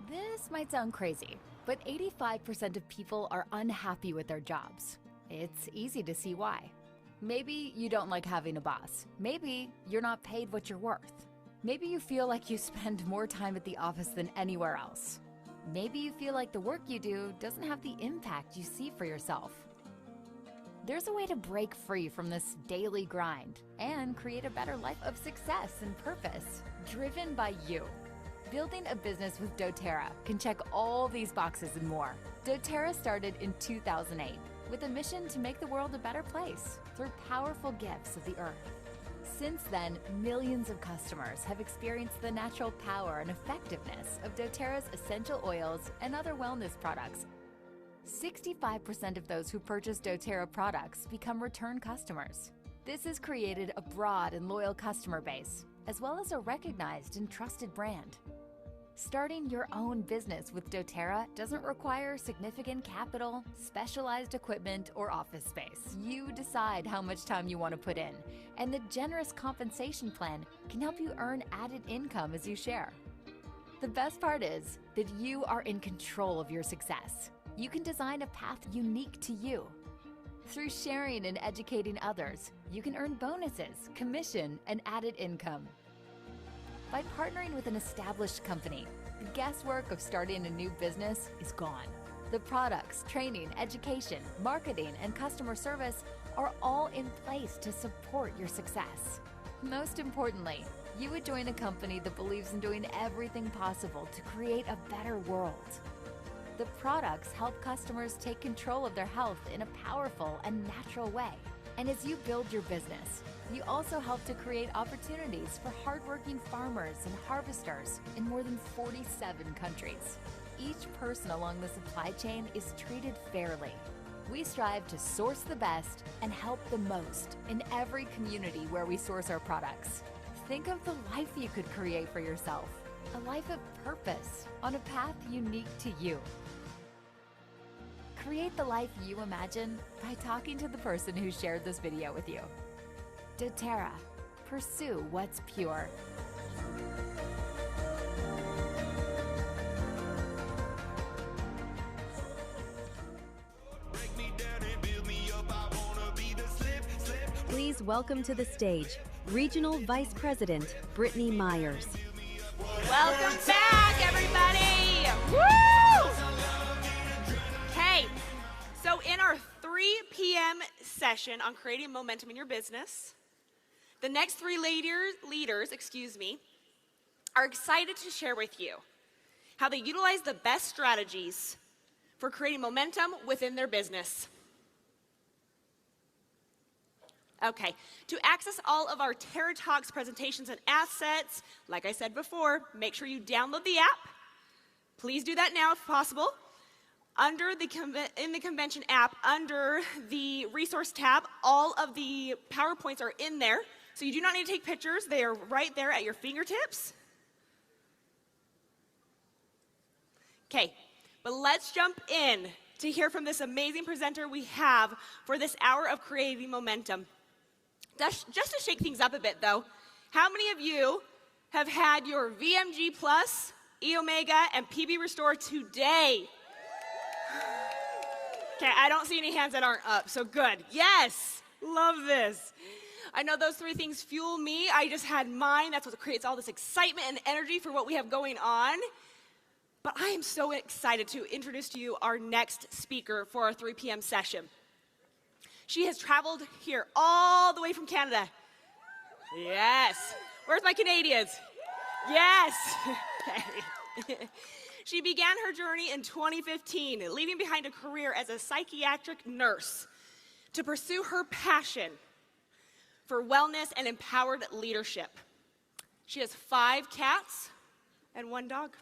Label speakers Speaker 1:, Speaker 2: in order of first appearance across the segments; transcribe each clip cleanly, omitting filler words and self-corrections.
Speaker 1: This might sound crazy, but 85% of people are unhappy with their jobs. It's easy to see why. Maybe you don't like having a boss. Maybe you're not paid what you're worth. Maybe you feel like you spend more time at the office than anywhere else. Maybe you feel like the work you do doesn't have the impact you see for yourself. There's a way to break free from this daily grind and create a better life of success and purpose, driven by you. Building a business with doTERRA can check all these boxes and more. doTERRA started in 2008 with a mission to make the world a better place through powerful gifts of the earth. Since then, millions of customers have experienced the natural power and effectiveness of doTERRA's essential oils and other wellness products. 65% of those who purchase doTERRA products become return customers. This has created a broad and loyal customer base, as well as a recognized and trusted brand. Starting your own business with doTERRA doesn't require significant capital, specialized equipment, or office space. You decide how much time you want to put in, and the generous compensation plan can help you earn added income as you share. The best part is that you are in control of your success. You can design a path unique to you. Through sharing and educating others, you can earn bonuses, commission, and added income. By partnering with an established company, the guesswork of starting a new business is gone. The products, training, education, marketing, and customer service are all in place to support your success. Most importantly, you would join a company that believes in doing everything possible to create a better world. The products help customers take control of their health in a powerful and natural way. And as you build your business, you also help to create opportunities for hardworking farmers and harvesters in more than 47 countries. Each person along the supply chain is treated fairly. We strive to source the best and help the most in every community where we source our products. Think of the life you could create for yourself, a life of purpose on a path unique to you. Create the life you imagine by talking to the person who shared this video with you. doTERRA. Pursue what's pure.
Speaker 2: Please welcome to the stage, Regional Vice President, Brittany Myers.
Speaker 3: Welcome back, everybody! Woo! Okay, so in our 3 p.m. session on creating momentum in your business, the next 3 leaders, are excited to share with you how they utilize the best strategies for creating momentum within their business. Okay, to access all of our TERRATalks presentations and assets, like I said before, make sure you download the app. Please do that now if possible. In the Convention app, under the resource tab, all of the PowerPoints are in there, so you do not need to take pictures. They are right there at your fingertips. Okay, but let's jump in to hear from this amazing presenter we have for this hour of creating momentum. Just to shake things up a bit, though, how many of you have had your VMG Plus, E Omega, and PB Restore today? Okay, I don't see any hands that aren't up, so good. Yes, love this. I know those 3 things fuel me. I just had mine. That's what creates all this excitement and energy for what we have going on. But I am so excited to introduce to you our next speaker for our 3 p.m. session. She has traveled here all the way from Canada. Yes. Where's my Canadians? Yes. Okay. She began her journey in 2015, leaving behind a career as a psychiatric nurse to pursue her passion for wellness and empowered leadership. She has 5 cats and 1 dog.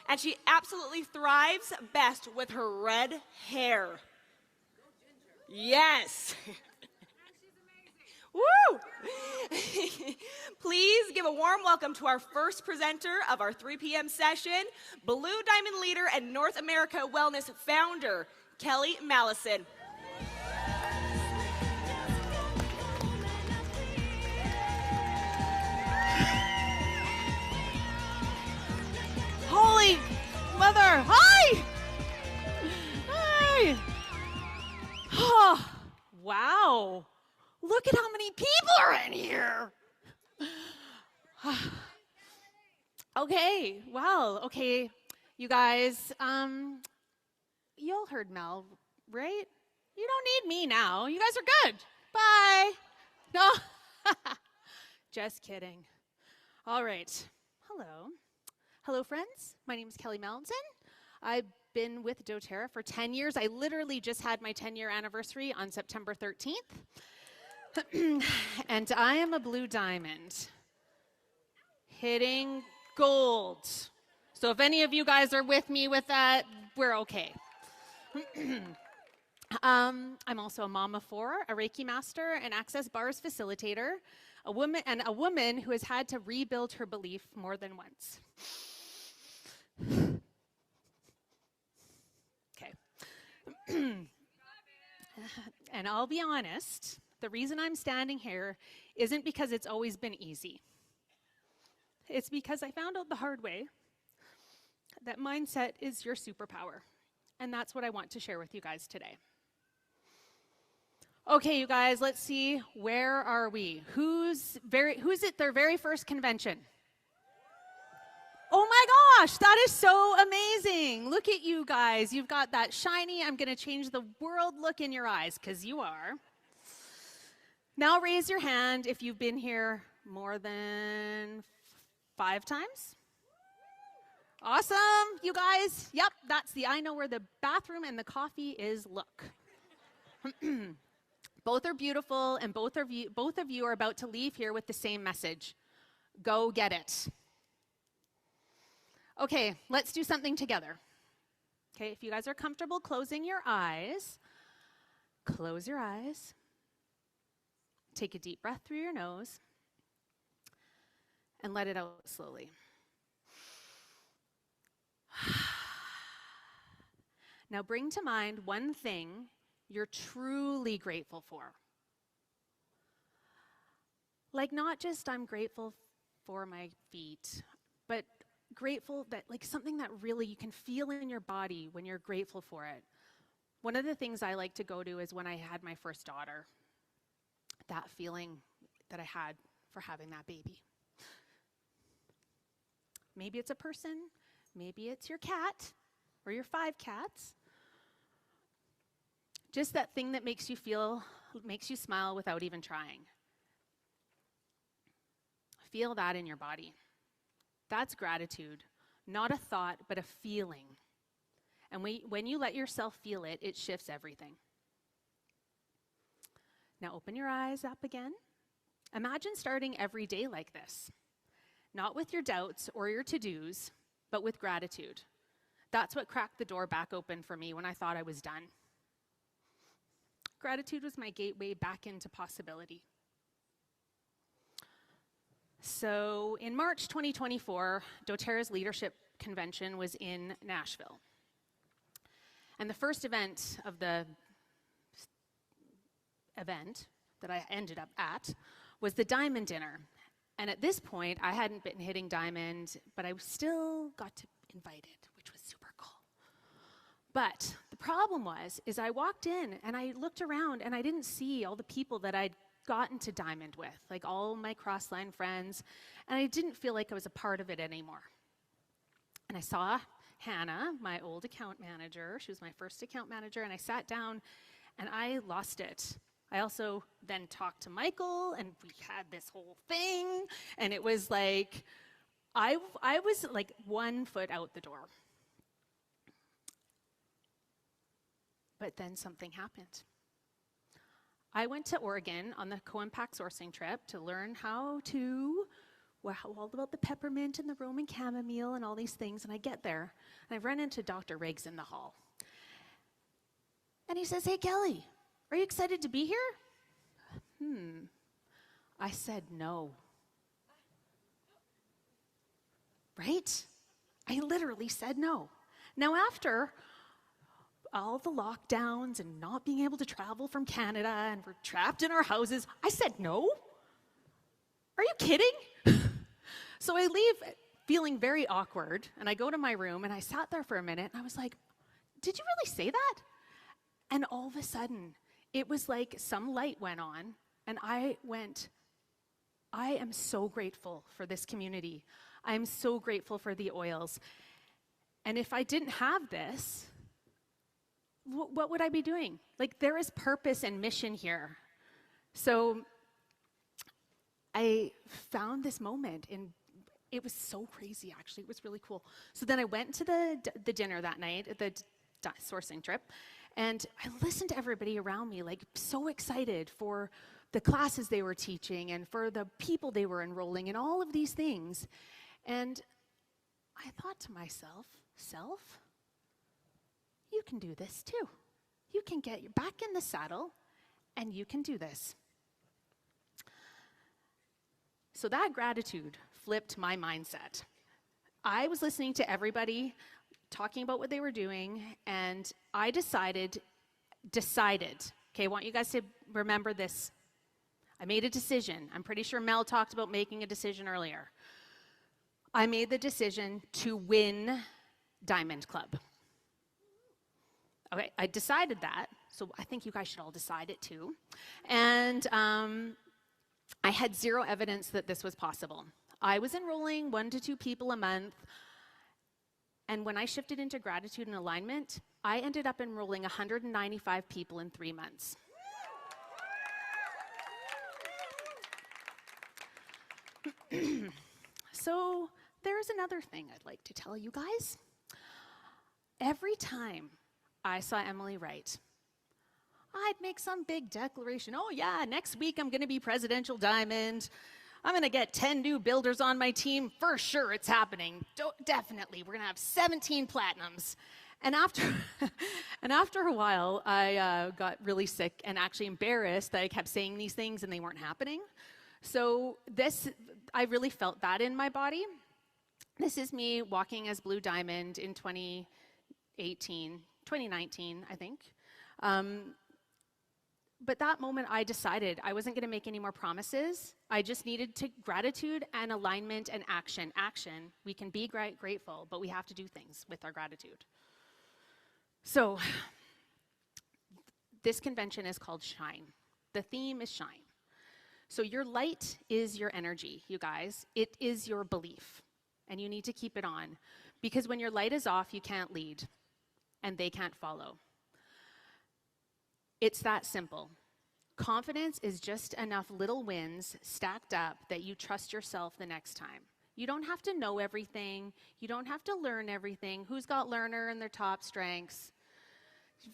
Speaker 3: And she absolutely thrives best with her red hair. Yes. Woo! Please give a warm welcome to our first presenter of our 3 p.m. session, Blue Diamond leader and North America Wellness founder, Kelly Mallison.
Speaker 4: Holy mother. Hi. Hi. Oh, wow. Look at how many people are in here. Okay, well, okay, you guys, you all heard Mel, right? You don't need me now. You guys are good. Bye. No, just kidding. All right. Hello. Hello, friends. My name is Kelly Mallinson. I've been with doTERRA for 10 years. I literally just had my 10-year anniversary on September 13th. And I am a blue diamond hitting gold. So if any of you guys are with me with that, we're okay. I'm also a mom of 4, a Reiki master, an Access Bars facilitator, a woman who has had to rebuild her belief more than once. Okay. And I'll be honest, the reason I'm standing here isn't because it's always been easy. It's because I found out the hard way that mindset is your superpower. And that's what I want to share with you guys today. Okay, you guys, let's see, where are we? Who's at their very first convention? Oh my gosh, that is so amazing. Look at you guys. You've got that shiny, I'm going to change the world look in your eyes, because you are. Now raise your hand if you've been here more than 5 times. Awesome, you guys. Yep, that's the I know where the bathroom and the coffee is look. Both are beautiful, and both of you are about to leave here with the same message. Go get it. Okay, let's do something together. Okay, if you guys are comfortable closing your eyes, close your eyes. Take a deep breath through your nose and let it out slowly. Now bring to mind one thing you're truly grateful for. Like, not just I'm grateful for my feet, but grateful that, like, something that really you can feel in your body when you're grateful for it. One of the things I like to go to is when I had my first daughter. That feeling that I had for having that baby. Maybe it's a person, maybe it's your cat or your 5 cats. Just that thing that makes you smile without even trying. Feel that in your body. That's gratitude, not a thought, but a feeling. And when you let yourself feel it, it shifts everything. Now open your eyes up again. Imagine starting every day like this. Not with your doubts or your to-dos, but with gratitude. That's what cracked the door back open for me when I thought I was done. Gratitude was my gateway back into possibility. So in March 2024, doTERRA's leadership convention was in Nashville. And the first event of the event that I ended up at was the Diamond Dinner. And at this point, I hadn't been hitting Diamond, but I still got to invited, which was super cool. But the problem is I walked in and I looked around and I didn't see all the people that I'd gotten to Diamond with, like all my cross-line friends, and I didn't feel like I was a part of it anymore. And I saw Hannah, my old account manager. She was my first account manager, and I sat down and I lost it. I also then talked to Michael, and we had this whole thing, and it was like, I was like 1 foot out the door. But then something happened. I went to Oregon on the co-impact sourcing trip to learn all about the peppermint and the Roman chamomile and all these things, and I get there, and I run into Dr. Riggs in the hall. And he says, "Hey, Kelly, are you excited to be here?" I said no. Right? I literally said no. Now, after all the lockdowns and not being able to travel from Canada and we're trapped in our houses, I said no? Are you kidding? So I leave feeling very awkward, and I go to my room, and I sat there for a minute, and I was like, did you really say that? And all of a sudden, it was like some light went on, and I went, I am so grateful for this community. I am so grateful for the oils. And if I didn't have this, what would I be doing? Like, there is purpose and mission here. So I found this moment, and it was so crazy, actually. It was really cool. So then I went to the dinner that night, the sourcing trip, and I listened to everybody around me, like, so excited for the classes they were teaching and for the people they were enrolling and all of these things. And I thought to myself, self, you can do this too. You can get back in the saddle, and you can do this. So that gratitude flipped my mindset. I was listening to everybody talking about what they were doing, and I decided, okay, I want you guys to remember this. I made a decision. I'm pretty sure Mel talked about making a decision earlier. I made the decision to win Diamond Club. Okay, I decided that, so I think you guys should all decide it too. And I had zero evidence that this was possible. I was enrolling 1 to 2 people a month, and when I shifted into gratitude and alignment, I ended up enrolling 195 people in 3 months. So there's another thing I'd like to tell you guys. Every time I saw Emily write, I'd make some big declaration. Oh yeah, next week I'm going to be Presidential Diamond. I'm going to get 10 new builders on my team. For sure it's happening. Definitely. We're going to have 17 platinums. And after a while, I got really sick and actually embarrassed that I kept saying these things and they weren't happening. So I really felt that in my body. This is me walking as Blue Diamond in 2019, I think. But that moment I decided I wasn't going to make any more promises. I just needed gratitude and alignment and action. Action. We can be grateful, but we have to do things with our gratitude. So this convention is called Shine. The theme is Shine. So your light is your energy, you guys. It is your belief, and you need to keep it on. Because when your light is off, you can't lead, and they can't follow. It's that simple. Confidence is just enough little wins stacked up that you trust yourself the next time. You don't have to know everything. You don't have to learn everything. Who's got learner in their top strengths?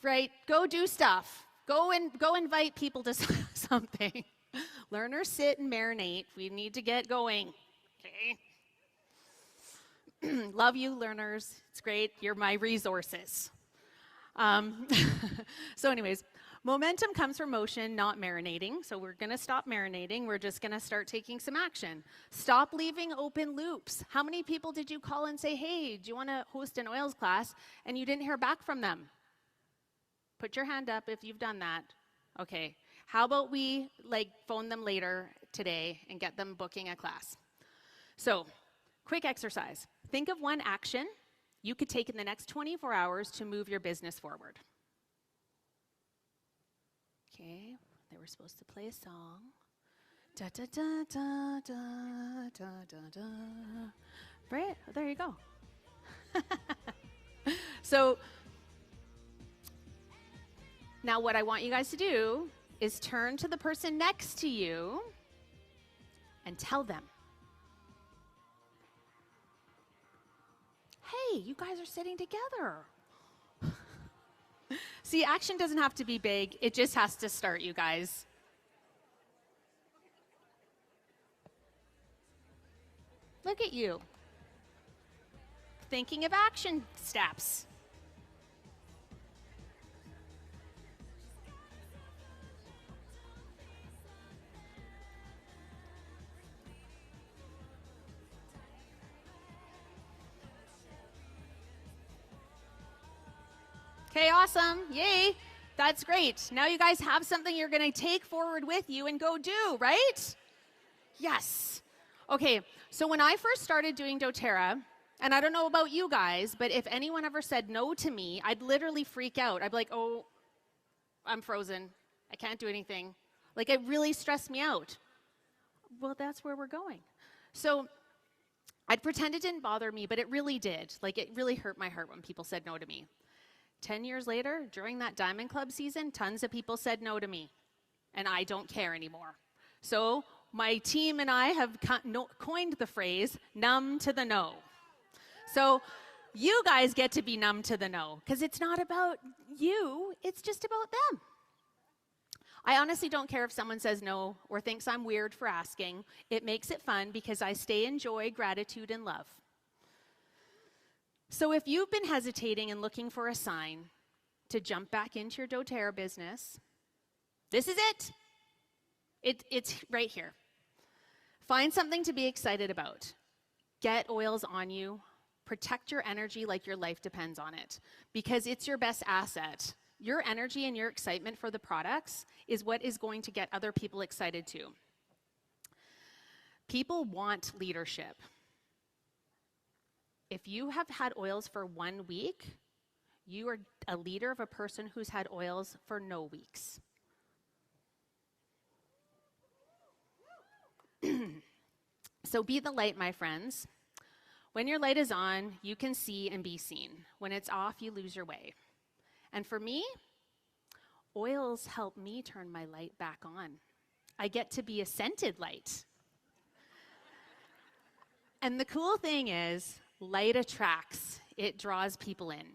Speaker 4: Right? Go do stuff. Go invite people to something. Learners sit and marinate. We need to get going. Okay? Love you, learners. It's great. You're my resources. So anyways, momentum comes from motion, not marinating. So we're going to stop marinating. We're just going to start taking some action. Stop leaving open loops. How many people did you call and say, hey, do you want to host an oils class? And you didn't hear back from them? Put your hand up if you've done that. Okay. How about we phone them later today and get them booking a class? So, quick exercise. Think of one action you could take in the next 24 hours to move your business forward. Okay, they were supposed to play a song. Da da da da da da da da. Right? There you go. So, now what I want you guys to do is turn to the person next to you and tell them, hey, you guys are sitting together. See, action doesn't have to be big. It just has to start, you guys. Look at you. Thinking of action steps. Okay, awesome. Yay. That's great. Now you guys have something you're going to take forward with you and go do, right? Yes. Okay, so when I first started doing doTERRA, and I don't know about you guys, but if anyone ever said no to me, I'd literally freak out. I'd be like, oh, I'm frozen. I can't do anything. Like, it really stressed me out. Well, that's where we're going. So I'd pretend it didn't bother me, but it really did. Like, it really hurt my heart when people said no to me. 10 years later, during that Diamond Club season, tons of people said no to me, and I don't care anymore. So my team and I have coined the phrase, numb to the no. So you guys get to be numb to the no, because it's not about you, it's just about them. I honestly don't care if someone says no or thinks I'm weird for asking. It makes it fun because I stay in joy, gratitude, and love. So if you've been hesitating and looking for a sign to jump back into your doTERRA business, this is it. It's right here. Find something to be excited about. Get oils on you. Protect your energy like your life depends on it, because it's your best asset. Your energy and your excitement for the products is what is going to get other people excited too. People want leadership. If you have had oils for 1 week, you are a leader of a person who's had oils for no weeks. So be the light, my friends. When your light is on, you can see and be seen. When it's off, you lose your way. And for me, oils help me turn my light back on. I get to be a scented light. And the cool thing is, light attracts. It draws people in.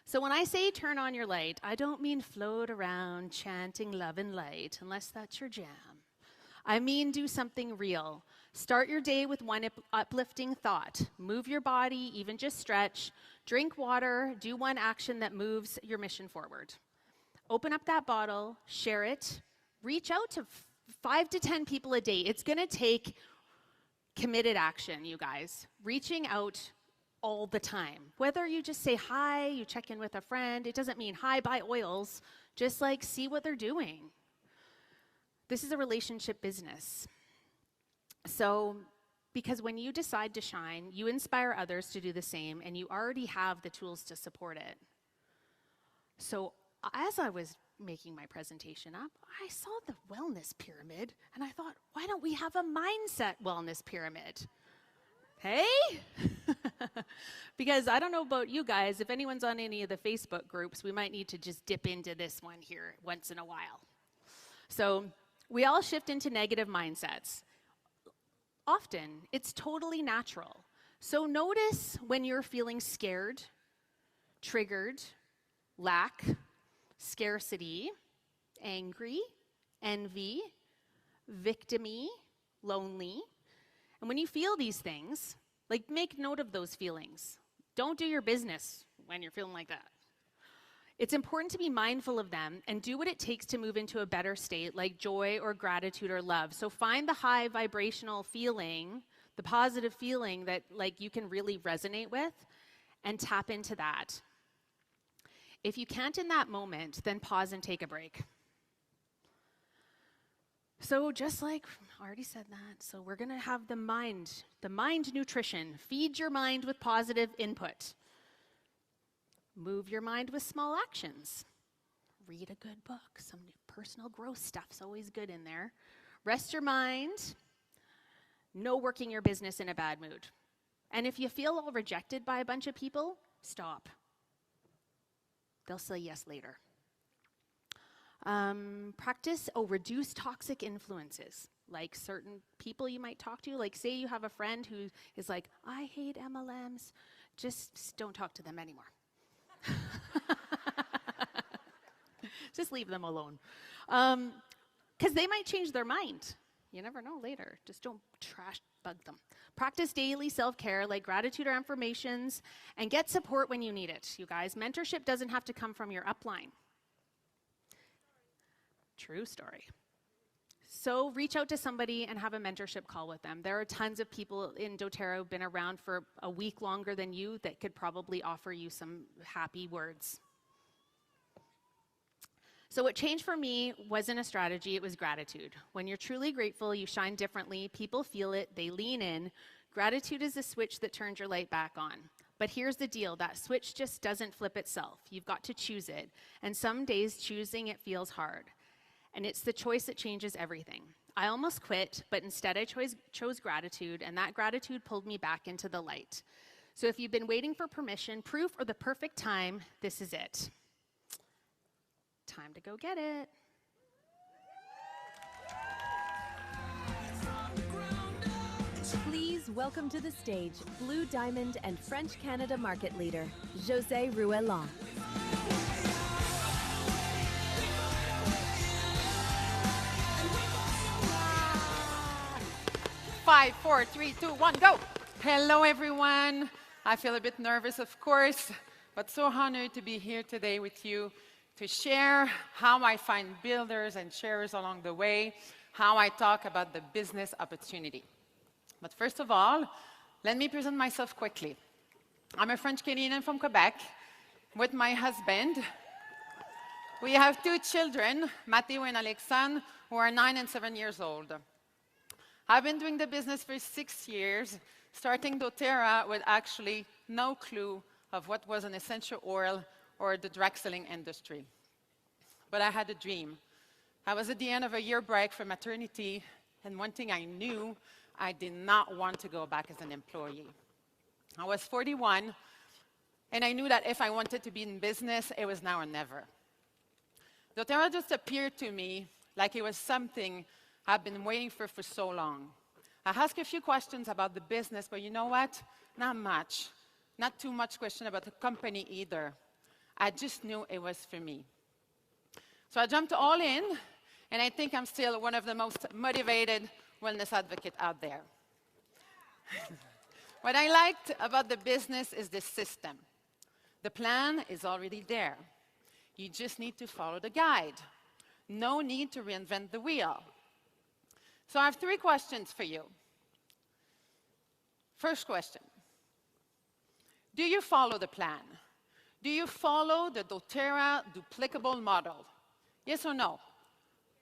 Speaker 4: So when I say turn on your light, I don't mean float around chanting love and light, unless that's your jam. I mean do something real. Start your day with one uplifting thought. Move your body, even just stretch. Drink water. Do one action that moves your mission forward. Open up that bottle. Share it. Reach out to 5 to 10 people a day. It's going to take committed action, you guys. Reaching out all the time. Whether you just say hi, you check in with a friend, it doesn't mean hi, buy oils. Just like see what they're doing. This is a relationship business. So, because when you decide to shine, you inspire others to do the same, and you already have the tools to support it. So, as I was making my presentation up, I saw the wellness pyramid, and I thought, why don't we have a mindset wellness pyramid? Hey? Because I don't know about you guys, if anyone's on any of the Facebook groups, we might need to just dip into this one here once in a while. So, we all shift into negative mindsets. Often, it's totally natural. So notice when you're feeling scared, triggered, lack, scarcity, angry, envy, victim-y, lonely. And when you feel these things, like make note of those feelings. Don't do your business when you're feeling like that. It's important to be mindful of them and do what it takes to move into a better state, like joy or gratitude or love. So find the high vibrational feeling, the positive feeling that like you can really resonate with, and tap into that. If you can't in that moment, then pause and take a break. So just like I already said that, so we're going to have the mind nutrition. Feed your mind with positive input. Move your mind with small actions. Read a good book. Some personal growth stuff's always good in there. Rest your mind. No working your business in a bad mood. And if you feel all rejected by a bunch of people, stop. They'll say yes later. Reduce toxic influences. Like certain people you might talk to. Like say you have a friend who is like, I hate MLMs. Just don't talk to them anymore. Just leave them alone. Because they might change their mind. You never know later. Just don't bug them. Practice daily self-care like gratitude or affirmations, and get support when you need it, you guys. Mentorship doesn't have to come from your upline. True story. So reach out to somebody and have a mentorship call with them. There are tons of people in doTERRA who've been around for a week longer than you that could probably offer you some happy words. So what changed for me wasn't a strategy, it was gratitude. When you're truly grateful, you shine differently, people feel it, they lean in. Gratitude is the switch that turns your light back on. But here's the deal, that switch just doesn't flip itself. You've got to choose it. And some days choosing it feels hard. And it's the choice that changes everything. I almost quit, but instead I chose gratitude, and that gratitude pulled me back into the light. So if you've been waiting for permission, proof, or the perfect time, this is it. Time to go get it.
Speaker 2: Please welcome to the stage Blue Diamond and French Canada market leader, José Ruelland.
Speaker 5: 5, 4, 3, 2, 1, go! Hello, everyone. I feel a bit nervous, of course, but so honored to be here today with you to share how I find builders and sharers along the way, how I talk about the business opportunity. But first of all, let me present myself quickly. I'm a French Canadian from Quebec with my husband. We have 2 children, Matteo and Alexandre, who are 9 and 7 years old. I've been doing the business for 6 years, starting doTERRA with actually no clue of what was an essential oil or the drug selling industry. But I had a dream. I was at the end of a year break for maternity, and one thing I knew, I did not want to go back as an employee. I was 41, and I knew that if I wanted to be in business, it was now or never. doTERRA just appeared to me like it was something I've been waiting for so long. I asked a few questions about the business, but you know what? Not much. Not too much question about the company either. I just knew it was for me. So I jumped all in, and I think I'm still one of the most motivated wellness advocates out there. What I liked about the business is the system. The plan is already there. You just need to follow the guide. No need to reinvent the wheel. So I have 3 questions for you. First question. Do you follow the plan? Do you follow the doTERRA duplicable model? Yes or no?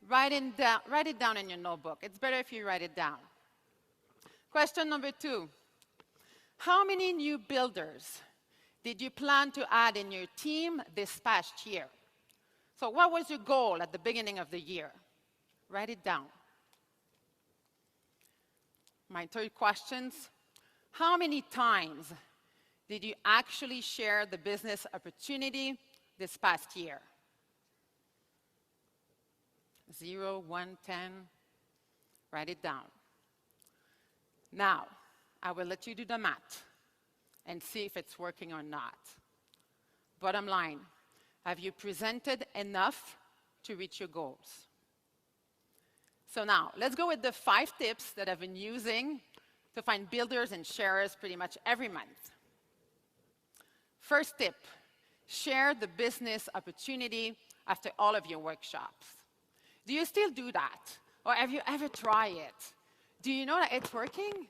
Speaker 5: Write it down in your notebook. It's better if you write it down. Question number 2. How many new builders did you plan to add in your team this past year? So what was your goal at the beginning of the year? Write it down. My 3rd question, how many times did you actually share the business opportunity this past year? 0, 1, 10. Write it down. Now, I will let you do the math and see if it's working or not. Bottom line, have you presented enough to reach your goals? So now, let's go with the 5 tips that I've been using to find builders and sharers pretty much every month. First tip, share the business opportunity after all of your workshops. Do you still do that? Or have you ever tried it? Do you know that it's working?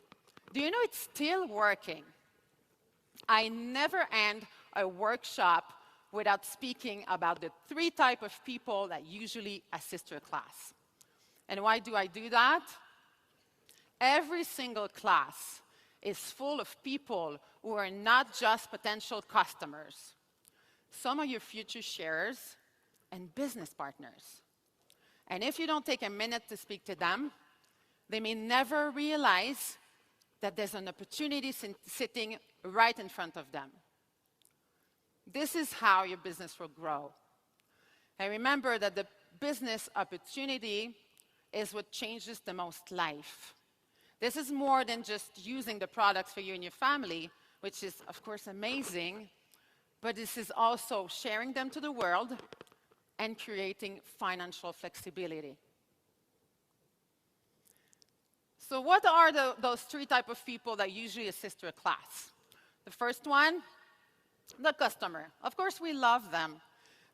Speaker 5: Do you know it's still working? I never end a workshop without speaking about the 3 types of people that usually assist your class. And why do I do that? Every single class is full of people who are not just potential customers. Some are your future sharers and business partners. And if you don't take a minute to speak to them, they may never realize that there's an opportunity sitting right in front of them. This is how your business will grow. And remember that the business opportunity is what changes the most life. This is more than just using the products for you and your family, which is, of course, amazing, but this is also sharing them to the world and creating financial flexibility. So what are those 3 types of people that usually assist your class? The first one, the customer. Of course, we love them.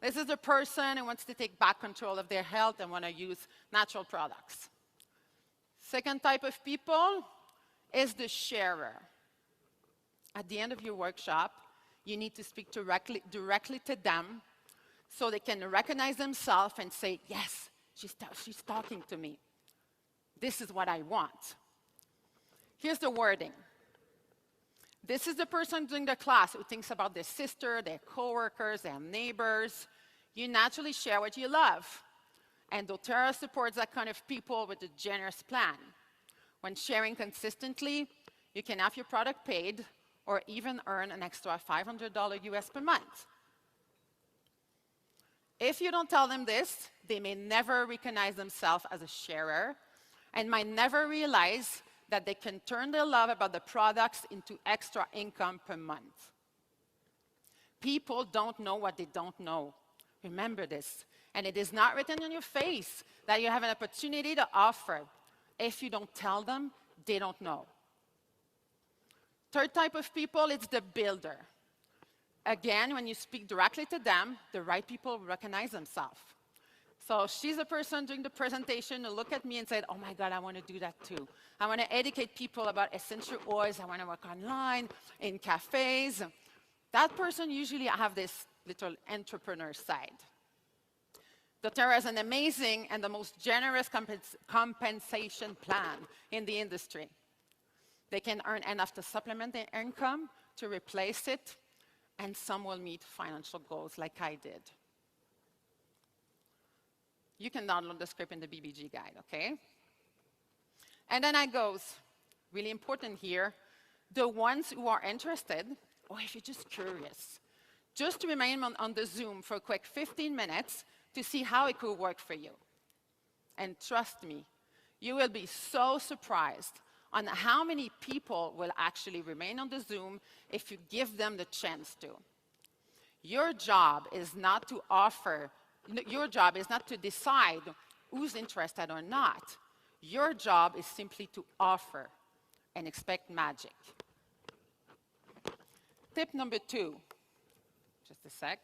Speaker 5: This is a person who wants to take back control of their health and want to use natural products. Second type of people is the sharer. At the end of your workshop, you need to speak directly to them, so they can recognize themselves and say, yes, she's talking to me. This is what I want. Here's the wording. This is the person doing the class who thinks about their sister, their coworkers, their neighbors. You naturally share what you love. And doTERRA supports that kind of people with a generous plan. When sharing consistently, you can have your product paid or even earn an extra $500 US per month. If you don't tell them this, they may never recognize themselves as a sharer and might never realize that they can turn their love about the products into extra income per month. People don't know what they don't know. Remember this. And it is not written on your face that you have an opportunity to offer. If you don't tell them, they don't know. Third type of people, it's the builder. Again, when you speak directly to them, the right people recognize themselves. So she's the person doing the presentation who look at me and said, oh my God, I want to do that too. I want to educate people about essential oils. I want to work online, in cafes. That person usually have this little entrepreneur side. doTERRA is an amazing and the most generous compensation plan in the industry. They can earn enough to supplement their income, to replace it, and some will meet financial goals like I did. You can download the script in the BBG guide, okay? And then I goes, really important here, the ones who are interested, or if you're just curious, just to remain on the Zoom for a quick 15 minutes to see how it could work for you. And trust me, you will be so surprised on how many people will actually remain on the Zoom if you give them the chance to. Your job is not to offer, your job is not to decide who's interested or not. Your job is simply to offer and expect magic. Tip number 2, just a sec.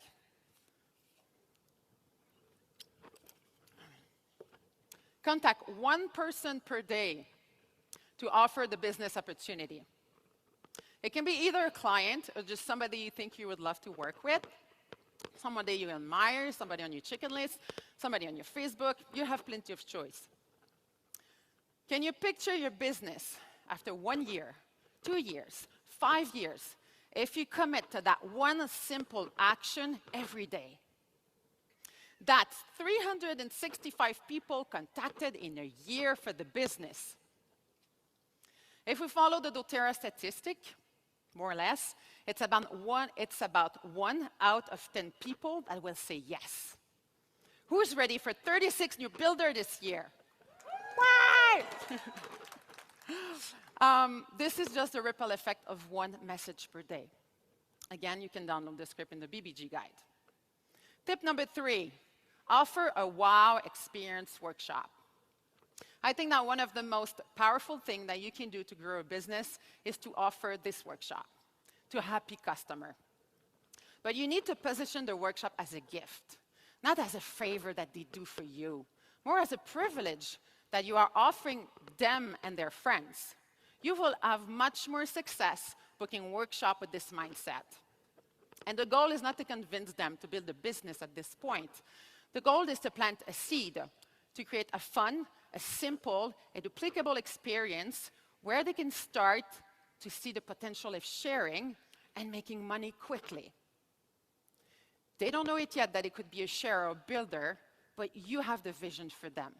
Speaker 5: Contact one person per day to offer the business opportunity. It can be either a client or just somebody you think you would love to work with, somebody you admire, somebody on your chicken list, somebody on your Facebook. You have plenty of choice. Can you picture your business after 1 year, 2 years, 5 years, if you commit to that one simple action every day? That's 365 people contacted in a year for the business. If we follow the doTERRA statistic, more or less, it's about 1 out of 10 people that will say yes. Who's ready for 36 new builder this year? Why? This is just the ripple effect of one message per day. Again, you can download the script in the BBG guide. Tip number 3, offer a wow experience workshop. I think that one of the most powerful things that you can do to grow a business is to offer this workshop to a happy customer. But you need to position the workshop as a gift, not as a favor that they do for you, more as a privilege that you are offering them and their friends. You will have much more success booking a workshop with this mindset. And the goal is not to convince them to build a business at this point. The goal is to plant a seed, to create a fun, a simple, a duplicable experience where they can start to see the potential of sharing and making money quickly. They don't know it yet that it could be a sharer or builder, but you have the vision for them.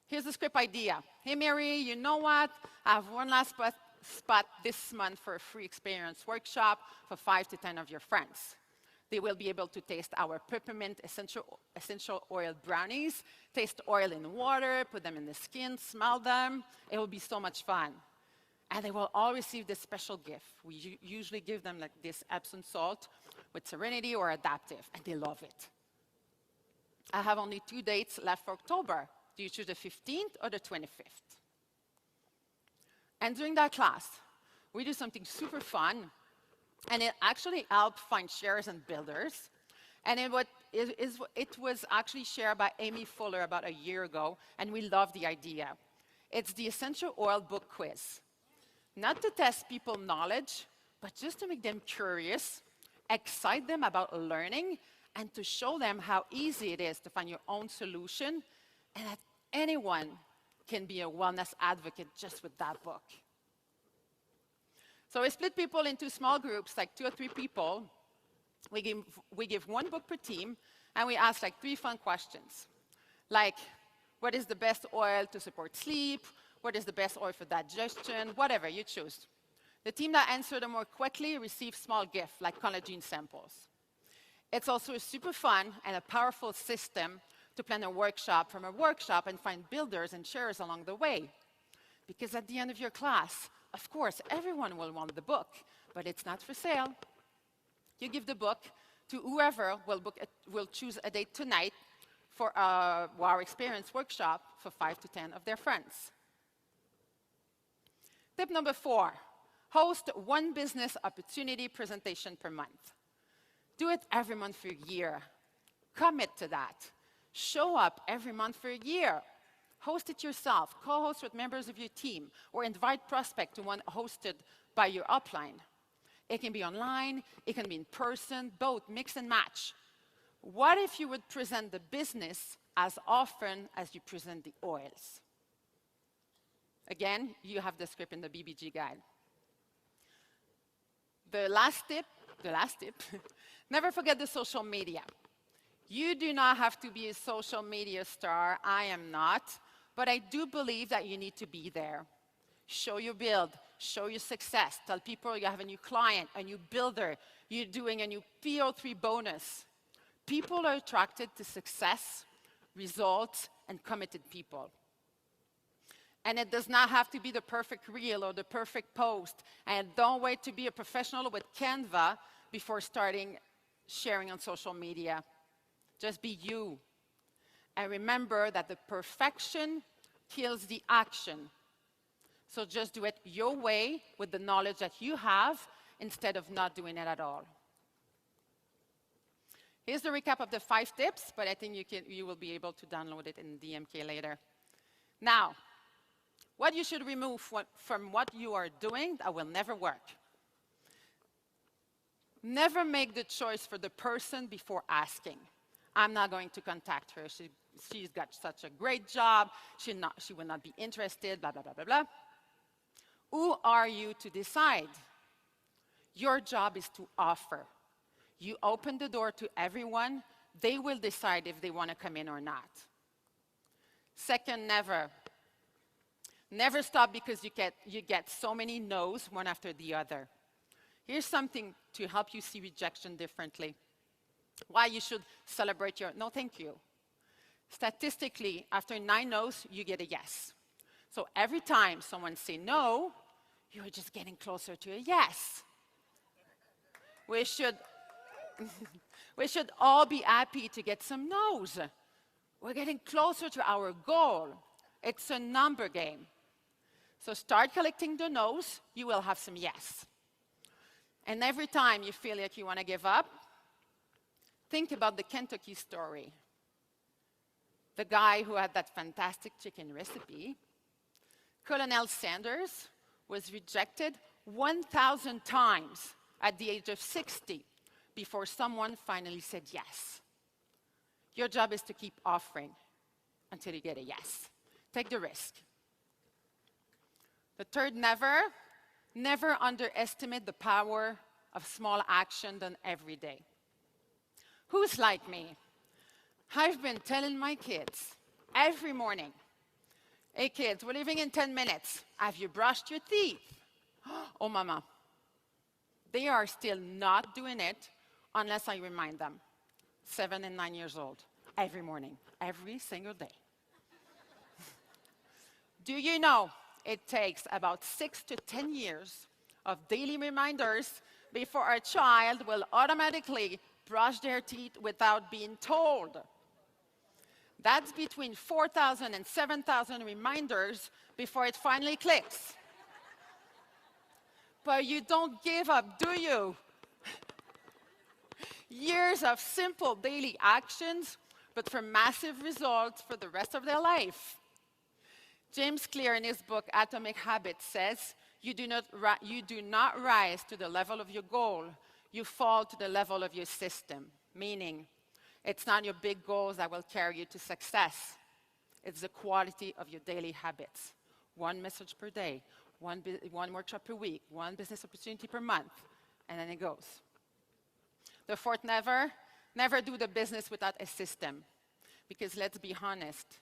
Speaker 5: Here's the script idea. Hey, Mary, you know what? I have one last spot this month for a free experience workshop for 5 to 10 of your friends. They will be able to taste our peppermint essential oil brownies, taste oil in water, put them in the skin, smell them. It will be so much fun. And they will all receive this special gift. We usually give them like this Epsom salt with Serenity or Adaptive, and they love it. I have only 2 dates left for October. Do you choose the 15th or the 25th? And during that class, we do something super fun, and it actually helped find sharers and builders. And it was actually shared by Amy Fuller about a year ago, and we love the idea. It's the Essential Oil Book Quiz. Not to test people's knowledge, but just to make them curious excite them about learning, and to show them how easy it is to find your own solution, and that anyone can be a wellness advocate just with that book. So we split people into small groups, like 2 or 3 people. We give 1 book per team, and we ask like 3 fun questions. Like, what is the best oil to support sleep? What is the best oil for digestion? Whatever, you choose. The team that answered them more quickly receives small gifts, like collagen samples. It's also a super fun and a powerful system to plan a workshop from a workshop and find builders and sharers along the way. Because at the end of your class, of course, everyone will want the book, but it's not for sale. You give the book to whoever will choose a date tonight for a Wow Experience workshop for 5 to 10 of their friends. Tip number 4, host 1 business opportunity presentation per month. Do it every month for a year. Commit to that. Show up every month for a year. Host it yourself, co-host with members of your team, or invite prospects to one hosted by your upline. It can be online, it can be in person, both, mix and match. What if you would present the business as often as you present the oils? Again, you have the script in the BBG guide. The last tip, never forget the social media. You do not have to be a social media star. I am not. But I do believe that you need to be there. Show your build. Show your success. Tell people you have a new client, a new builder. You're doing a new PO3 bonus. People are attracted to success, results, and committed people. And it does not have to be the perfect reel or the perfect post. And don't wait to be a professional with Canva before starting sharing on social media. Just be you. And remember that the perfection kills the action. So just do it your way with the knowledge that you have instead of not doing it at all. Here's the recap of the 5 tips, but I think you will be able to download it in DMK later. Now, what you should remove from what you are doing that will never work. Never make the choice for the person before asking. I'm not going to contact her. She's got such a great job. She will not be interested, blah, blah, blah, blah, blah. Who are you to decide? Your job is to offer. You open the door to everyone. They will decide if they want to come in or not. Second, never. Never stop because you get so many no's one after the other. Here's something to help you see rejection differently. Why you should celebrate your no thank you. Statistically, after 9 no's, you get a yes. So every time someone says no, you're just getting closer to a yes. We should all be happy to get some no's. We're getting closer to our goal. It's a number game. So start collecting the no's, you will have some yes. And every time you feel like you want to give up, think about the Kentucky story. The guy who had that fantastic chicken recipe, Colonel Sanders, was rejected 1,000 times at the age of 60 before someone finally said yes. Your job is to keep offering until you get a yes. Take the risk. The third never underestimate the power of small action done every day. Who's like me? I've been telling my kids every morning, hey kids, we're leaving in 10 minutes. Have you brushed your teeth? Oh, mama. They are still not doing it unless I remind them. 7 and 9 years old, every morning, every single day. Do you know it takes about 6 to 10 years of daily reminders before a child will automatically brush their teeth without being told? That's between 4,000 and 7,000 reminders before it finally clicks. But you don't give up, do you? Years of simple daily actions, but for massive results for the rest of their life. James Clear, in his book Atomic Habits, says, you do not rise to the level of your goal. you fall to the level of your system, meaning it's not your big goals that will carry you to success. It's the quality of your daily habits. One message per day, one workshop per week, one business opportunity per month, and then it goes. The fourth never do the business without a system. Because let's be honest,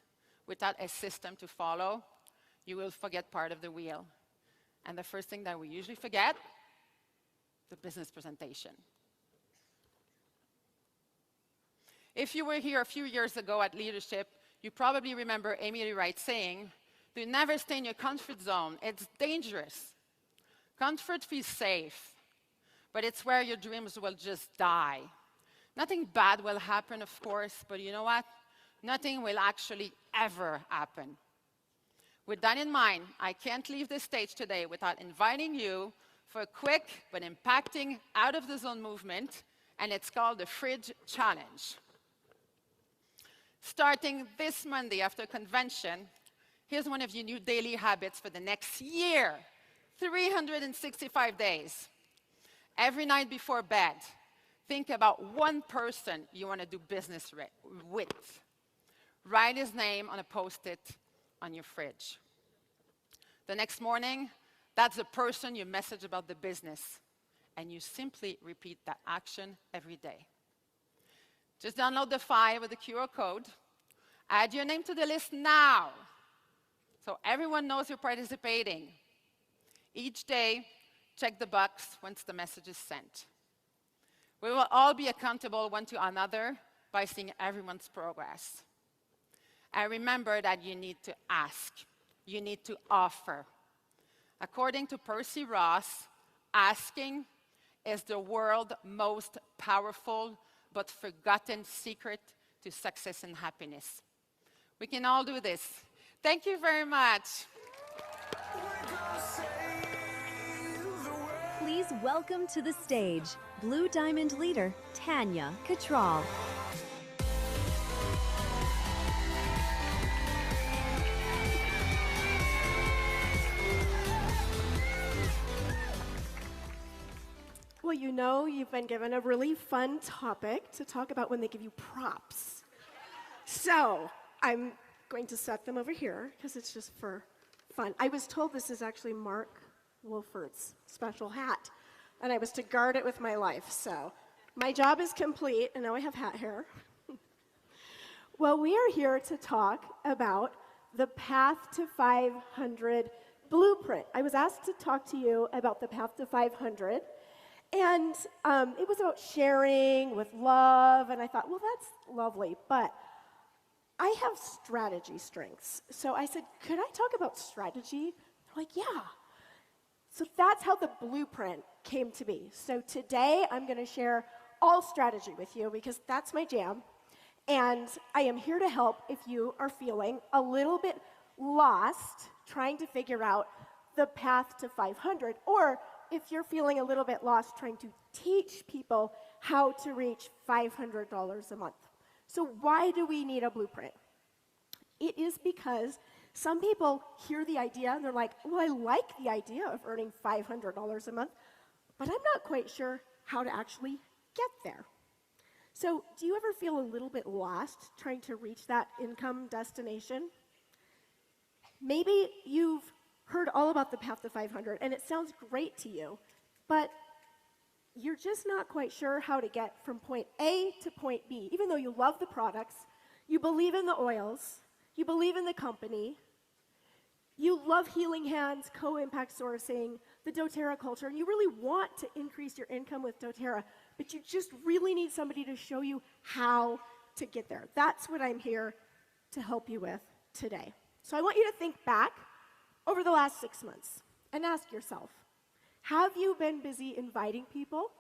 Speaker 5: without a system to follow, you will forget part of the wheel. And the first thing that we usually forget, the business presentation. If you were here a few years ago at leadership, you probably remember Amy Wright saying, "Do never stay in your comfort zone. It's dangerous. Comfort feels safe, but it's where your dreams will just die. Nothing bad will happen, of course, but you know what? Nothing will actually ever happen." With that in mind, I can't leave this stage today without inviting you for a quick but impacting out-of-the-zone movement, and it's called the Fridge Challenge. Starting this Monday after convention, here's one of your new daily habits for the next year, 365 days. Every night before bed, think about one person you want to do business with. Write his name on a Post-it on your fridge. The next morning, that's the person you message about the business, and you simply repeat that action every day. Just download the file with the QR code. Add your name to the list now, so everyone knows you're participating. Each day, check the box once the message is sent. We will all be accountable one to another by seeing everyone's progress. And remember that you need to ask. You need to offer. According to Percy Ross, asking is the world's most powerful but forgotten secret to success and happiness. We can all do this. Thank you very much.
Speaker 2: Please welcome to the stage Blue Diamond leader Tanya Cattrall.
Speaker 6: Well, you know, you've been given a really fun topic to talk about when they give you props. So I'm going to set them over here because it's just for fun. I was told this is actually Mark Wolford's special hat, and I was to guard it with my life. So my job is complete, and now I have hat hair. Well, we are here to talk about the Path to 500 blueprint. I was asked to talk to you about the Path to 500. And it was about sharing with love, and I thought, well, that's lovely, but I have strategy strengths. So I said, could I talk about strategy? They're like, yeah. So that's how the blueprint came to be. So today I'm going to share all strategy with you because that's my jam. And I am here to help if you are feeling a little bit lost trying to figure out the path to 500, or if you're feeling a little bit lost trying to teach people how to reach $500 a month. So why do we need a blueprint? It is because some people hear the idea and they're like, well, I like the idea of earning $500 a month, but I'm not quite sure how to actually get there. So do you ever feel a little bit lost trying to reach that income destination? Maybe you've heard all about the path to 500, and it sounds great to you, but you're just not quite sure how to get from point A to point B. Even though you love the products, you believe in the oils, you believe in the company, you love healing hands, co-impact sourcing, the doTERRA culture, and you really want to increase your income with doTERRA, but you just really need somebody to show you how to get there. That's what I'm here to help you with today. So I want you to think back over the last 6 months and ask yourself, have you been busy inviting people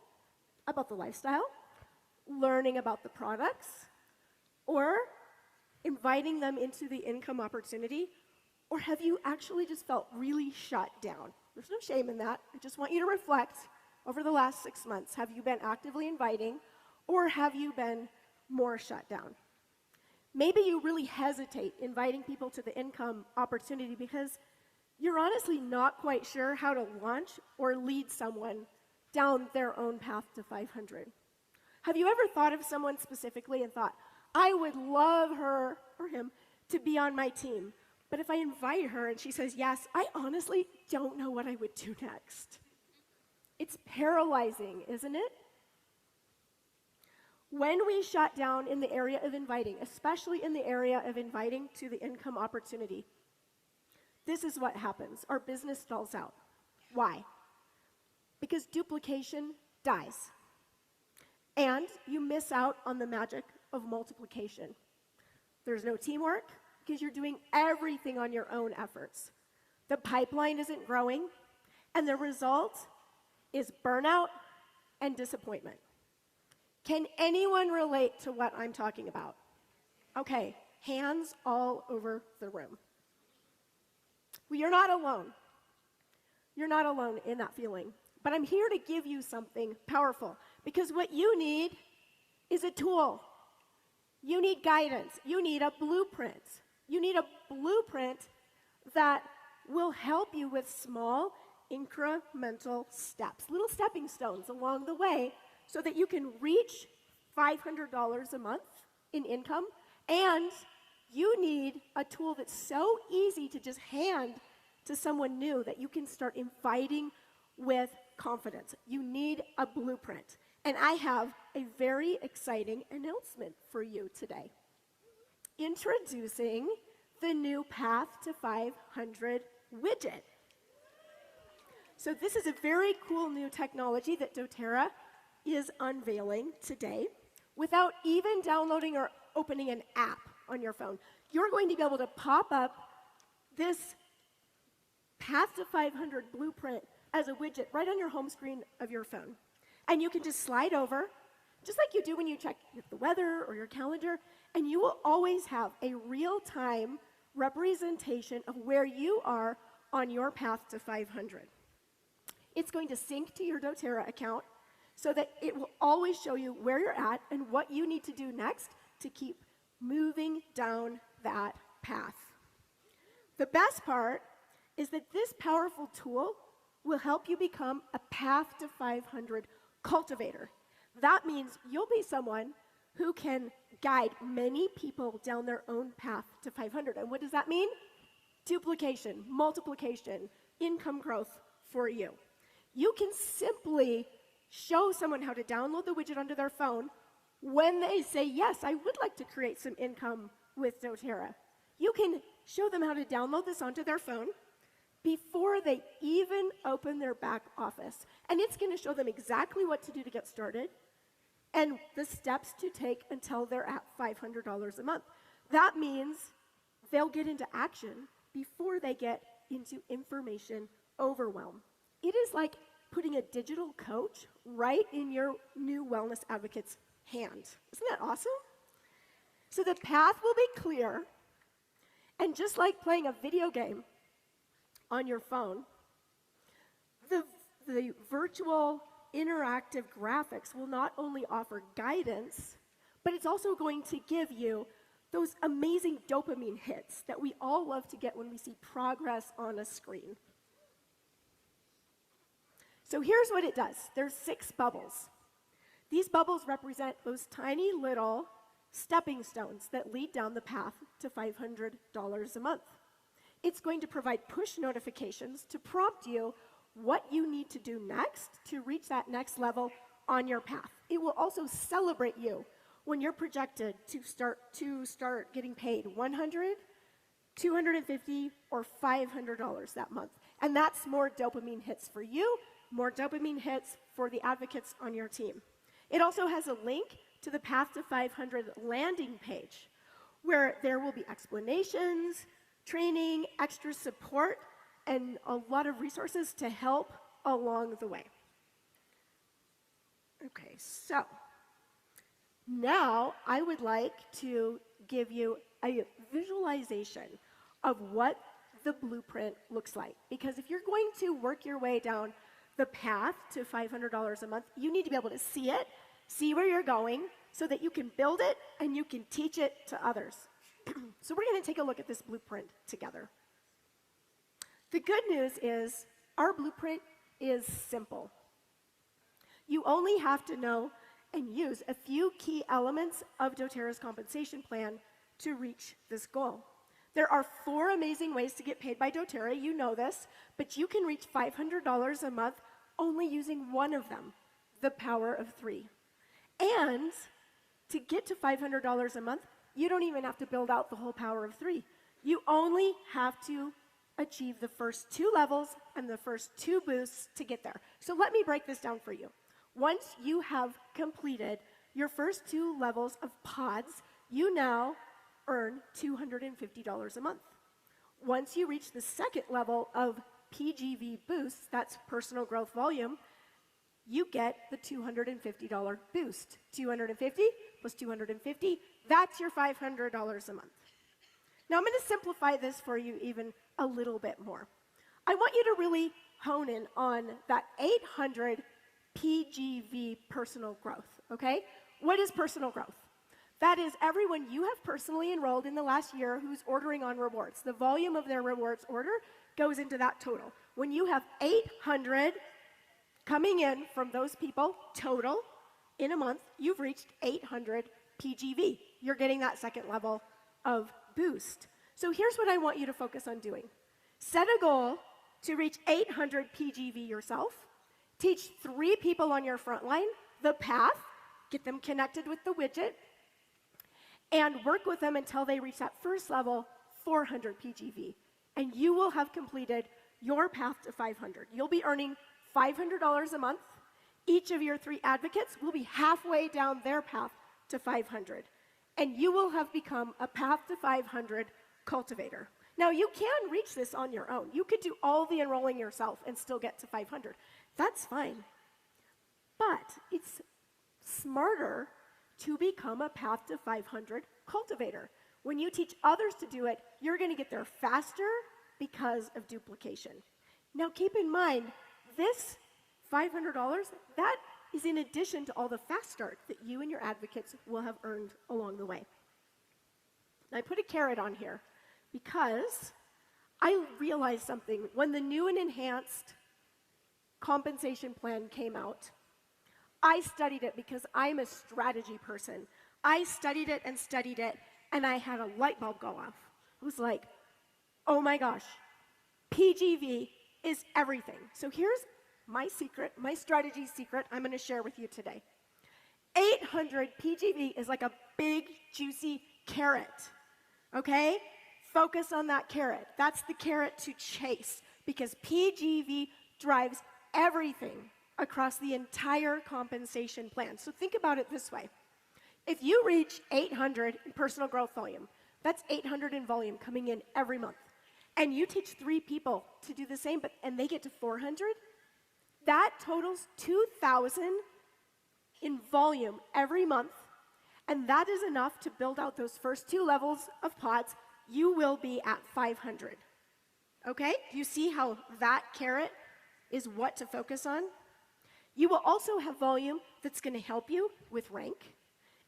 Speaker 6: about the lifestyle, learning about the products, or inviting them into the income opportunity, or have you actually just felt really shut down? There's no shame in that. I just want you to reflect over the last 6 months. Have you been actively inviting, or have you been more shut down? Maybe you really hesitate inviting people to the income opportunity because you're honestly not quite sure how to launch or lead someone down their own path to 500. Have you ever thought of someone specifically and thought, I would love her or him to be on my team, but if I invite her and she says yes, I honestly don't know what I would do next. It's paralyzing, isn't it? When we shut down in the area of inviting, especially in the area of inviting to the income opportunity, this is what happens. Our business stalls out. Why? Because duplication dies. And you miss out on the magic of multiplication. There's no teamwork because you're doing everything on your own efforts. The pipeline isn't growing, and the result is burnout and disappointment. Can anyone relate to what I'm talking about? Okay, hands all over the room. Well, you're not alone. You're not alone in that feeling. But I'm here to give you something powerful, because what you need is a tool. You need guidance. You need a blueprint. You need a blueprint that will help you with small, incremental steps, little stepping stones along the way, so that you can reach $500 a month in income. And you need a tool that's so easy to just hand to someone new that you can start inviting with confidence. You need a blueprint. And I have a very exciting announcement for you today. Introducing the new Path to 500 widget. So this is a very cool new technology that doTERRA is unveiling today. Without even downloading or opening an app on your phone, you're going to be able to pop up this Path to 500 blueprint as a widget right on your home screen of your phone. And you can just slide over, just like you do when you check the weather or your calendar, and you will always have a real-time representation of where you are on your path to 500. It's going to sync to your doTERRA account so that it will always show you where you're at and what you need to do next to keep moving down that path. The best part is that this powerful tool will help you become a Path to 500 cultivator. That means you'll be someone who can guide many people down their own path to 500. And what does that mean? Duplication, multiplication, income growth for you. You can simply show someone how to download the widget onto their phone when they say, yes, I would like to create some income with doTERRA. You can show them how to download this onto their phone before they even open their back office. And it's going to show them exactly what to do to get started and the steps to take until they're at $500 a month. That means they'll get into action before they get into information overwhelm. It is like putting a digital coach right in your new wellness advocate's hand. Isn't that awesome? So the path will be clear, and just like playing a video game on your phone, the virtual interactive graphics will not only offer guidance, but it's also going to give you those amazing dopamine hits that we all love to get when we see progress on a screen. So here's what it does. There's 6 bubbles. These bubbles represent those tiny little stepping stones that lead down the path to $500 a month. It's going to provide push notifications to prompt you what you need to do next to reach that next level on your path. It will also celebrate you when you're projected to start getting paid $100, $250, or $500 that month. And that's more dopamine hits for you, more dopamine hits for the advocates on your team. It also has a link to the Path to 500 landing page, where there will be explanations, training, extra support, and a lot of resources to help along the way. Okay, so now I would like to give you a visualization of what the blueprint looks like. Because if you're going to work your way down the path to $500 a month, you need to be able to see it, see where you're going, so that you can build it and you can teach it to others. So we're going to take a look at this blueprint together. The good news is our blueprint is simple. You only have to know and use a few key elements of doTERRA's compensation plan to reach this goal. There are 4 amazing ways to get paid by doTERRA, you know this, but you can reach $500 a month only using one of them, the power of 3. And to get to $500 a month, you don't even have to build out the whole power of 3. You only have to achieve the first 2 levels and the first 2 boosts to get there. So let me break this down for you. Once you have completed your first 2 levels of pods, you now earn $250 a month. Once you reach the second level of PGV boosts, that's personal growth volume, you get the $250 boost. 250 plus 250, that's your $500 a month. Now I'm going to simplify this for you even a little bit more. I want you to really hone in on that 800 PGV personal growth, okay? What is personal growth? That is everyone you have personally enrolled in the last year who's ordering on rewards. The volume of their rewards order goes into that total. When you have 800 coming in from those people total in a month, you've reached 800 PGV. You're getting that second level of boost. So here's what I want you to focus on doing. Set a goal to reach 800 PGV yourself. Teach 3 people on your front line the path. Get them connected with the widget. And work with them until they reach that first level, 400 PGV. And you will have completed your path to 500. You'll be earning $500 a month. Each of your 3 advocates will be halfway down their path to 500. And you will have become a path to 500 cultivator. Now, you can reach this on your own. You could do all the enrolling yourself and still get to 500. That's fine. But it's smarter to become a path to 500 cultivator. When you teach others to do it, you're going to get there faster because of duplication. Now, keep in mind, this $500, that is in addition to all the fast start that you and your advocates will have earned along the way. I put a carrot on here because I realized something. When the new and enhanced compensation plan came out, I studied it because I'm a strategy person. I studied it, and I had a light bulb go off. It was like, oh my gosh, PGV is everything. So here's my secret, my strategy secret I'm going to share with you today. 800 PGV is like a big, juicy carrot, okay? Focus on that carrot. That's the carrot to chase because PGV drives everything across the entire compensation plan. So think about it this way. If you reach 800 in personal growth volume, that's 800 in volume coming in every month, and you teach 3 people to do the same, and they get to 400, that totals 2,000 in volume every month, and that is enough to build out those first 2 levels of pods. You will be at 500. Okay? Do you see how that carrot is what to focus on? You will also have volume that's going to help you with rank.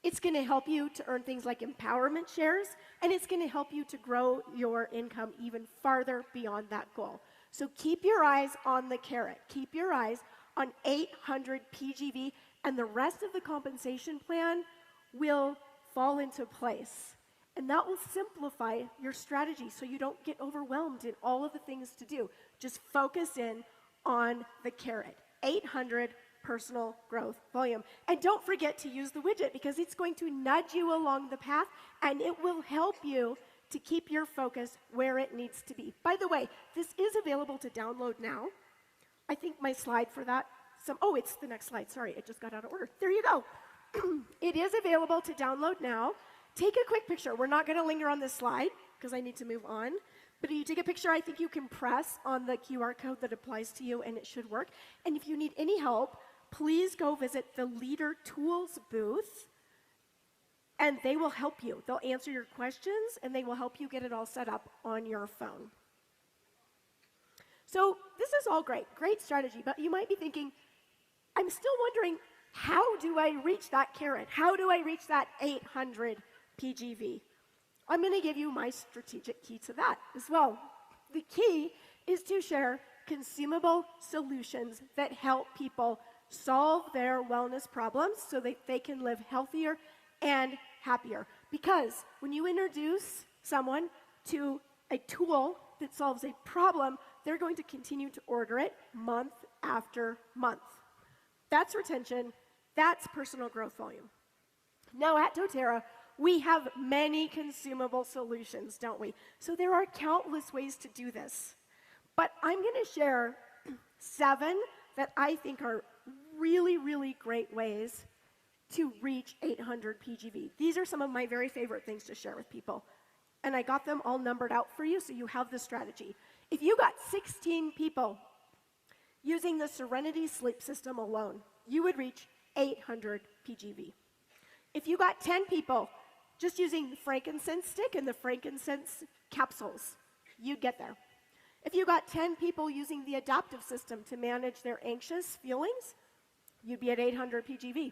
Speaker 6: It's going to help you to earn things like empowerment shares, and it's going to help you to grow your income even farther beyond that goal. So keep your eyes on the carrot. Keep your eyes on 800 PGV, and the rest of the compensation plan will fall into place. And that will simplify your strategy so you don't get overwhelmed in all of the things to do. Just focus in on the carrot. 800 personal growth volume. And don't forget to use the widget because it's going to nudge you along the path and it will help you to keep your focus where it needs to be. By the way, this is available to download now. I think my slide for that, it's the next slide. Sorry, it just got out of order. There you go. It is available to download now. Take a quick picture. We're not going to linger on this slide because I need to move on. But if you take a picture, I think you can press on the QR code that applies to you and it should work. And if you need any help, please go visit the Leader Tools booth and they will help you. They'll answer your questions and they will help you get it all set up on your phone. So this is all great strategy, but you might be thinking, I'm still wondering, how do I reach that carrot? How do I reach that 800 PGV? I'm going to give you my strategic key to that as well. The key is to share consumable solutions that help people solve their wellness problems so that they can live healthier and happier. Because when you introduce someone to a tool that solves a problem, they're going to continue to order it month after month. That's retention. That's personal growth volume. Now at doTERRA, we have many consumable solutions, don't we? So there are countless ways to do this. But I'm going to share 7 that I think are really, really great ways to reach 800 PGV. These are some of my very favorite things to share with people. And I got them all numbered out for you so you have the strategy. If you got 16 people using the Serenity Sleep System alone, you would reach 800 PGV. If you got 10 people just using the frankincense stick and the frankincense capsules, you'd get there. If you got 10 people using the adaptive system to manage their anxious feelings, you'd be at 800 PGV.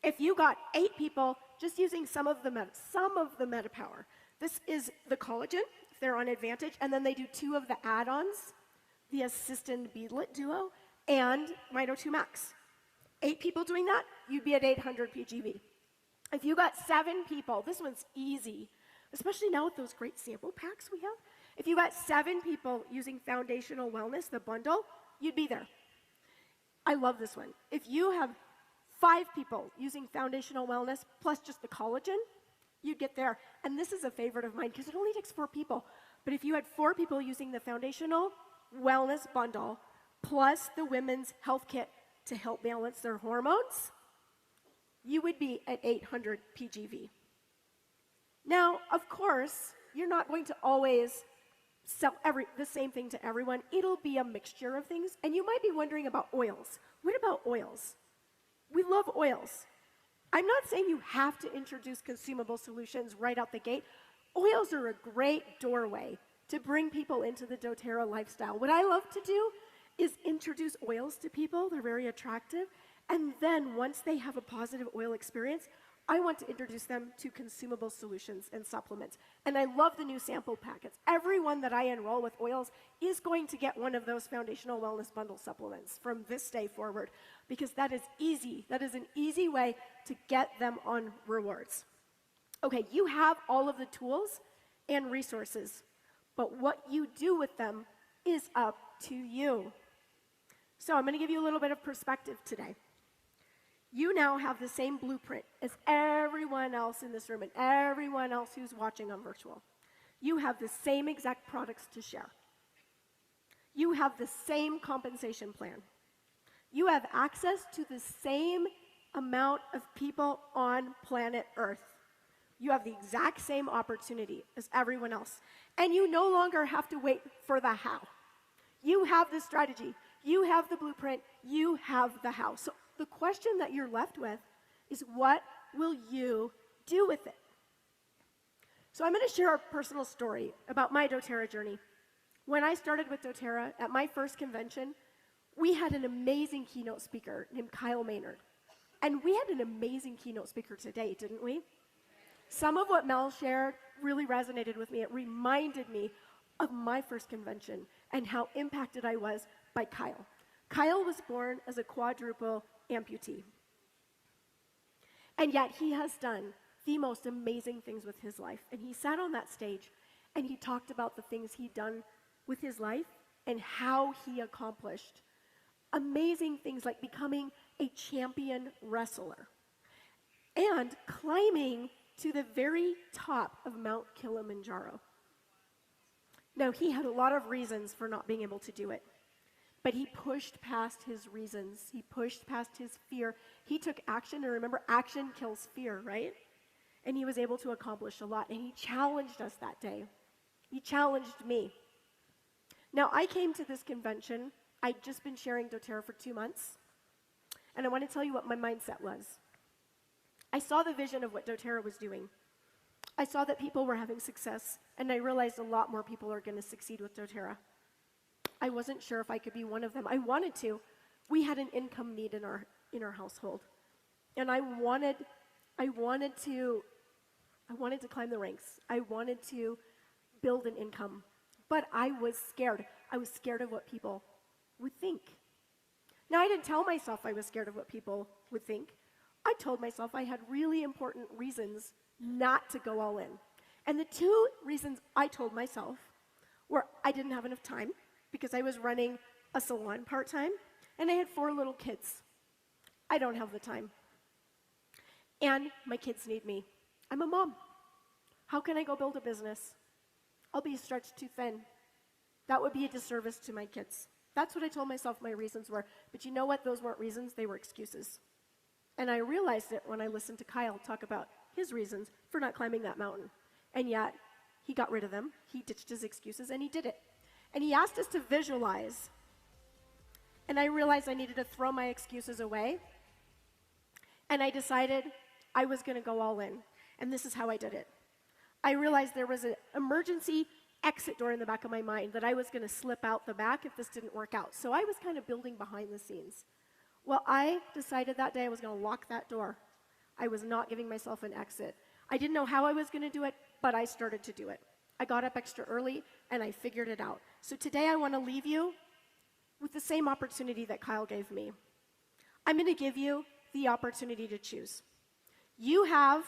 Speaker 6: If you got 8 people just using some of the MetaPower, this is the collagen, if they're on Advantage, and then they do 2 of the add-ons, the Assistant Beadlet Duo and Mito 2 Max. 8 people doing that, you'd be at 800 PGV. If you got 7 people, this one's easy, especially now with those great sample packs we have. If you got 7 people using Foundational Wellness, the bundle, you'd be there. I love this one. If you have 5 people using Foundational Wellness plus just the collagen, you'd get there. And this is a favorite of mine because it only takes 4 people. But if you had 4 people using the Foundational Wellness bundle plus the Women's Health Kit to help balance their hormones, you would be at 800 PGV. Now, of course, you're not going to always sell the same thing to everyone. It'll be a mixture of things. And you might be wondering about oils. What about oils? We love oils. I'm not saying you have to introduce consumable solutions right out the gate. Oils are a great doorway to bring people into the doTERRA lifestyle. What I love to do is introduce oils to people. They're very attractive. And then once they have a positive oil experience, I want to introduce them to consumable solutions and supplements. And I love the new sample packets. Everyone that I enroll with oils is going to get one of those Foundational Wellness Bundle supplements from this day forward, because that is easy. That is an easy way to get them on rewards. Okay, you have all of the tools and resources, but what you do with them is up to you. So I'm going to give you a little bit of perspective today. You now have the same blueprint as everyone else in this room and everyone else who's watching on virtual. You have the same exact products to share. You have the same compensation plan. You have access to the same amount of people on planet Earth. You have the exact same opportunity as everyone else. And you no longer have to wait for the how. You have the strategy. You have the blueprint. You have the how. So the question that you're left with is, what will you do with it? So I'm going to share a personal story about my doTERRA journey. When I started with doTERRA at my first convention, we had an amazing keynote speaker named Kyle Maynard. And we had an amazing keynote speaker today, didn't we? Some of what Mel shared really resonated with me. It reminded me of my first convention and how impacted I was by Kyle. Kyle was born as a quadruple amputee. And yet he has done the most amazing things with his life. And he sat on that stage and he talked about the things he'd done with his life and how he accomplished amazing things like becoming a champion wrestler and climbing to the very top of Mount Kilimanjaro. Now, he had a lot of reasons for not being able to do it. But he pushed past his reasons. He pushed past his fear. He took action, and remember, action kills fear, right? And he was able to accomplish a lot, and he challenged us that day. He challenged me. Now, I came to this convention. I'd just been sharing doTERRA for 2 months, and I want to tell you what my mindset was. I saw the vision of what doTERRA was doing. I saw that people were having success, and I realized a lot more people are going to succeed with doTERRA. I wasn't sure if I could be one of them. I wanted to. We had an income need in our household. And I wanted to climb the ranks. I wanted to build an income. But I was scared. I was scared of what people would think. Now, I didn't tell myself I was scared of what people would think. I told myself I had really important reasons not to go all in. And the two reasons I told myself were I didn't have enough time because I was running a salon part-time, and I had 4 little kids. I don't have the time. And my kids need me. I'm a mom. How can I go build a business? I'll be stretched too thin. That would be a disservice to my kids. That's what I told myself my reasons were. But you know what? Those weren't reasons. They were excuses. And I realized it when I listened to Kyle talk about his reasons for not climbing that mountain. And yet, he got rid of them. He ditched his excuses, and he did it. And he asked us to visualize. And I realized I needed to throw my excuses away. And I decided I was going to go all in. And this is how I did it. I realized there was an emergency exit door in the back of my mind that I was going to slip out the back if this didn't work out. So I was kind of building behind the scenes. Well, I decided that day I was going to lock that door. I was not giving myself an exit. I didn't know how I was going to do it, but I started to do it. I got up extra early, and I figured it out. So today I want to leave you with the same opportunity that Kyle gave me. I'm going to give you the opportunity to choose. You have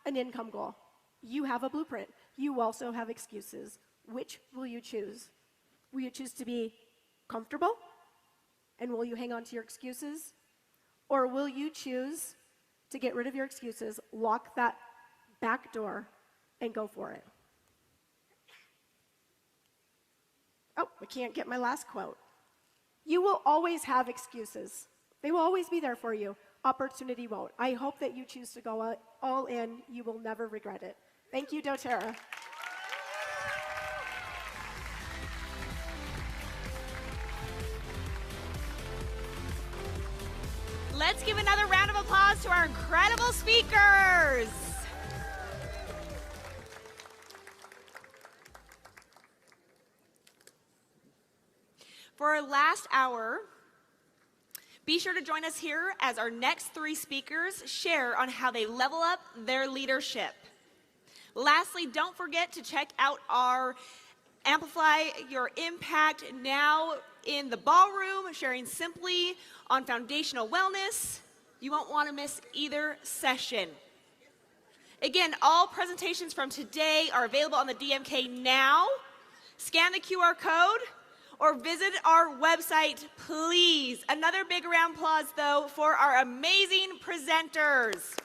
Speaker 6: an income goal. You have a blueprint. You also have excuses. Which will you choose? Will you choose to be comfortable? And will you hang on to your excuses? Or will you choose to get rid of your excuses, lock that back door, and go for it? Oh, I can't get my last quote. You will always have excuses. They will always be there for you. Opportunity won't. I hope that you choose to go all in. You will never regret it. Thank you, doTERRA.
Speaker 3: Let's give another round of applause to our incredible speakers. For our last hour, be sure to join us here as our next 3 speakers share on how they level up their leadership. Lastly, don't forget to check out our Amplify Your Impact now in the ballroom, sharing simply on foundational wellness. You won't want to miss either session. Again, all presentations from today are available on the DMK now. Scan the QR code or visit our website, please. Another big round of applause, though, for our amazing presenters.